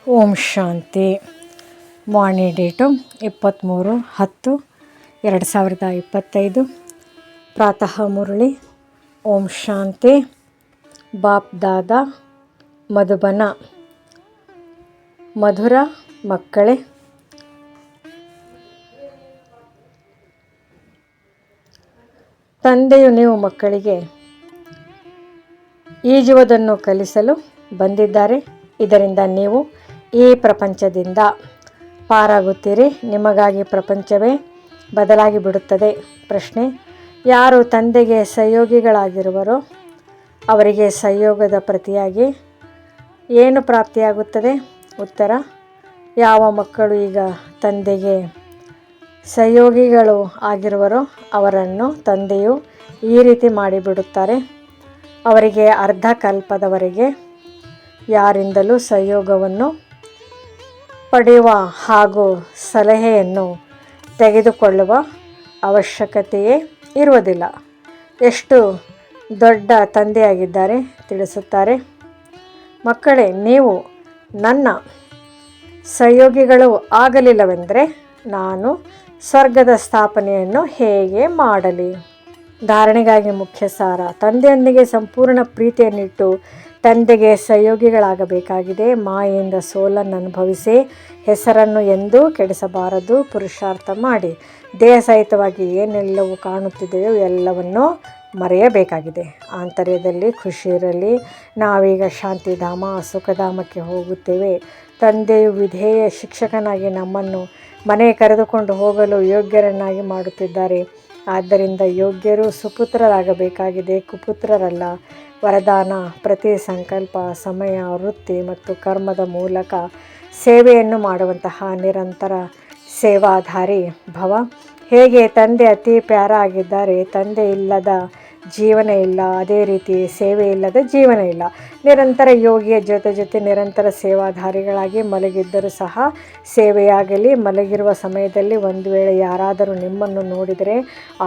ಓಂ ಶಾಂತಿ. ವಾಣಿ date 23/10/2025. ಪ್ರಾತಃ ಮುರಳಿ. ಓಂ ಶಾಂತಿ. ಬಾಪ್ ದಾದಾ ಮಧುಬನ. ಮಧುರ ಮಕ್ಕಳೇ, ತಂದೆಯು ನೀವು ಮಕ್ಕಳಿಗೆ ಈಜುವುದನ್ನು ಕಲಿಸಲು ಬಂದಿದ್ದಾರೆ. ಇದರಿಂದ ನೀವು ಈ ಪ್ರಪಂಚದಿಂದ ಪಾರಾಗುತ್ತೀರಿ. ನಿಮಗಾಗಿ ಪ್ರಪಂಚವೇ ಬದಲಾಗಿ ಬಿಡುತ್ತದೆ. ಪ್ರಶ್ನೆ: ಯಾರು ತಂದೆಗೆ ಸಹಯೋಗಿಗಳಾಗಿರುವರೋ ಅವರಿಗೆ ಸಹಯೋಗದ ಪ್ರತಿಯಾಗಿ ಏನು ಪ್ರಾಪ್ತಿಯಾಗುತ್ತದೆ? ಉತ್ತರ: ಯಾವ ಮಕ್ಕಳು ಈಗ ತಂದೆಗೆ ಸಹಯೋಗಿಗಳು ಆಗಿರುವರೋ ಅವರನ್ನು ತಂದೆಯು ಈ ರೀತಿ ಮಾಡಿಬಿಡುತ್ತಾರೆ. ಅವರಿಗೆ ಅರ್ಧ ಕಲ್ಪದವರೆಗೆ ಯಾರಿಂದಲೂ ಸಹಯೋಗವನ್ನು ಪಡೆಯುವ ಹಾಗೂ ಸಲಹೆಯನ್ನು ತೆಗೆದುಕೊಳ್ಳುವ ಅವಶ್ಯಕತೆಯೇ ಇರುವುದಿಲ್ಲ. ಎಷ್ಟು ದೊಡ್ಡ ತಂದೆಯಾಗಿದ್ದಾರೆ ತಿಳಿಸುತ್ತಾರೆ. ಮಕ್ಕಳೇ, ನೀವು ನನ್ನ ಸಹಯೋಗಿಗಳು ಆಗಲಿಲ್ಲವೆಂದರೆ ನಾನು ಸ್ವರ್ಗದ ಸ್ಥಾಪನೆಯನ್ನು ಹೇಗೆ ಮಾಡಲಿ? ಧಾರಣೆಗಾಗಿ ಮುಖ್ಯ ಸಾರ: ತಂದೆಯೊಂದಿಗೆ ಸಂಪೂರ್ಣ ಪ್ರೀತಿಯನ್ನಿಟ್ಟು ತಂದೆಗೆ ಸಹಯೋಗಿಗಳಾಗಬೇಕಾಗಿದೆ. ಮಾಯೆಯಿಂದ ಸೋಲನ್ನು ಅನುಭವಿಸಿ ಹೆಸರನ್ನು ಎಂದೂ ಕೆಡಿಸಬಾರದು. ಪುರುಷಾರ್ಥ ಮಾಡಿ ದೇಹ ಸಹಿತವಾಗಿ ಏನೆಲ್ಲವೂ ಕಾಣುತ್ತಿದೆಯೋ ಎಲ್ಲವನ್ನೂ ಮರೆಯಬೇಕಾಗಿದೆ. ಆಂತರ್ಯದಲ್ಲಿ ಖುಷಿ ಇರಲಿ. ನಾವೀಗ ಶಾಂತಿಧಾಮ ಸುಖಧಾಮಕ್ಕೆ ಹೋಗುತ್ತೇವೆ. ತಂದೆಯು ವಿಧೇಯ ಶಿಕ್ಷಕನಾಗಿ ನಮ್ಮನ್ನು ಮನೆಗೆ ಕರೆದುಕೊಂಡು ಹೋಗಲು ಯೋಗ್ಯರನ್ನಾಗಿ ಮಾಡುತ್ತಿದ್ದಾರೆ. ಆದ್ದರಿಂದ ಯೋಗ್ಯರು ಸುಪುತ್ರರಾಗಬೇಕಾಗಿದೆ, ಕುಪುತ್ರರಲ್ಲ. ವರದಾನ: ಪ್ರತಿ ಸಂಕಲ್ಪ, ಸಮಯ, ವೃತ್ತಿ ಮತ್ತು ಕರ್ಮದ ಮೂಲಕ ಸೇವೆಯನ್ನು ಮಾಡುವಂತಹ ನಿರಂತರ ಸೇವಾಧಾರಿ ಭವ. ಹೇಗೆ ತಂದೆ ಅತಿ ಪ್ಯಾರ ಆಗಿದ್ದಾರೆ, ತಂದೆ ಇಲ್ಲದ ಜೀವನ ಇಲ್ಲ, ಅದೇ ರೀತಿ ಸೇವೆ ಇಲ್ಲದ ಜೀವನ ಇಲ್ಲ. ನಿರಂತರ ಯೋಗಿಯ ಜೊತೆ ನಿರಂತರ ಸೇವಾಧಾರಿಗಳಾಗಿ ಮಲಗಿದ್ದರೂ ಸಹ ಸೇವೆಯಾಗಲಿ. ಮಲಗಿರುವ ಸಮಯದಲ್ಲಿ ಒಂದು ವೇಳೆ ಯಾರಾದರೂ ನಿಮ್ಮನ್ನು ನೋಡಿದರೆ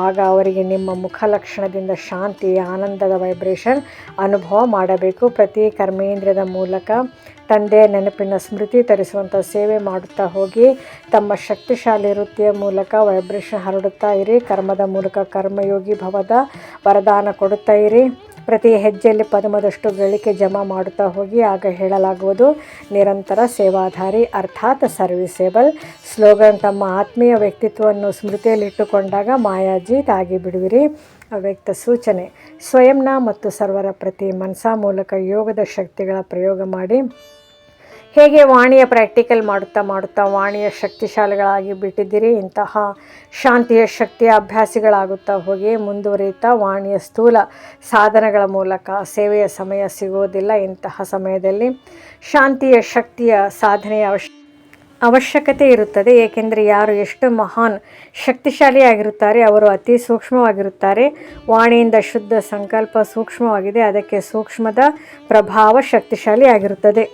ಆಗ ಅವರಿಗೆ ನಿಮ್ಮ ಮುಖ ಲಕ್ಷಣದಿಂದ ಶಾಂತಿ, ಆನಂದದ ವೈಬ್ರೇಷನ್ ಅನುಭವ ಮಾಡಬೇಕು. ಪ್ರತಿ ಕರ್ಮೇಂದ್ರಿಯದ ಮೂಲಕ ತಂದೆಯ ನೆನಪಿನ ಸ್ಮೃತಿ ತರಿಸುವಂಥ ಸೇವೆ ಮಾಡುತ್ತಾ ಹೋಗಿ. ತಮ್ಮ ಶಕ್ತಿಶಾಲಿ ವೃತ್ತಿಯ ಮೂಲಕ ವೈಬ್ರೇಷನ್ ಹರಡುತ್ತಾ ಇರಿ. ಕರ್ಮದ ಮೂಲಕ ಕರ್ಮಯೋಗಿ ಭವದ ವರದಾನ ಕೊಡುತ್ತಾ ಇರಿ. ಪ್ರತಿ ಹೆಜ್ಜೆಯಲ್ಲಿ ಪದಮದಷ್ಟು ಗಳಿಕೆ ಜಮಾ ಮಾಡುತ್ತಾ ಹೋಗಿ. ಆಗ ಹೇಳಲಾಗುವುದು ನಿರಂತರ ಸೇವಾಧಾರಿ ಅರ್ಥಾತ್ ಸರ್ವಿಸೇಬಲ್. ಸ್ಲೋಗನ್: ತಮ್ಮ ಆತ್ಮೀಯ ವ್ಯಕ್ತಿತ್ವವನ್ನು ಸ್ಮೃತಿಯಲ್ಲಿಟ್ಟುಕೊಂಡಾಗ ಮಾಯಾಜೀತ್ ಆಗಿಬಿಡುವಿರಿ. ಅವ್ಯಕ್ತ ಸೂಚನೆ: ಸ್ವಯಂನ ಮತ್ತು ಸರ್ವರ ಪ್ರತಿ ಮನಸಾ ಮೂಲಕ ಯೋಗದ ಶಕ್ತಿಗಳ ಪ್ರಯೋಗ ಮಾಡಿ. ಹೇಗೆ ವಾಣಿಯ ಪ್ರಾಕ್ಟಿಕಲ್ ಮಾಡುತ್ತಾ ವಾಣಿಯ ಶಕ್ತಿಶಾಲಿಗಳಾಗಿ ಬಿಟ್ಟಿದ್ದೀರಿ. ಇಂತಹ ಶಾಂತಿಯ ಶಕ್ತಿಯ ಅಭ್ಯಾಸಿಗಳಾಗುತ್ತಾ ಹೋಗಿ. ಮುಂದುವರಿಯುತ್ತಾ ವಾಣಿಯ ಸ್ಥೂಲ ಸಾಧನಗಳ ಮೂಲಕ ಸೇವೆಯ ಸಮಯ ಸಿಗುವುದಿಲ್ಲ. ಇಂತಹ ಸಮಯದಲ್ಲಿ ಶಾಂತಿಯ ಶಕ್ತಿಯ ಸಾಧನೆಯ ಅವಶ್ಯಕತೆ ಇರುತ್ತದೆ. ಏಕೆಂದರೆ ಯಾರು ಎಷ್ಟು ಮಹಾನ್ ಶಕ್ತಿಶಾಲಿಯಾಗಿರುತ್ತಾರೆ ಅವರು ಅತಿ ಸೂಕ್ಷ್ಮವಾಗಿರುತ್ತಾರೆ. ವಾಣಿಯಿಂದ ಶುದ್ಧ ಸಂಕಲ್ಪ ಸೂಕ್ಷ್ಮವಾಗಿದೆ. ಅದಕ್ಕೆ ಸೂಕ್ಷ್ಮದ ಪ್ರಭಾವ ಶಕ್ತಿಶಾಲಿಯಾಗಿರುತ್ತದೆ.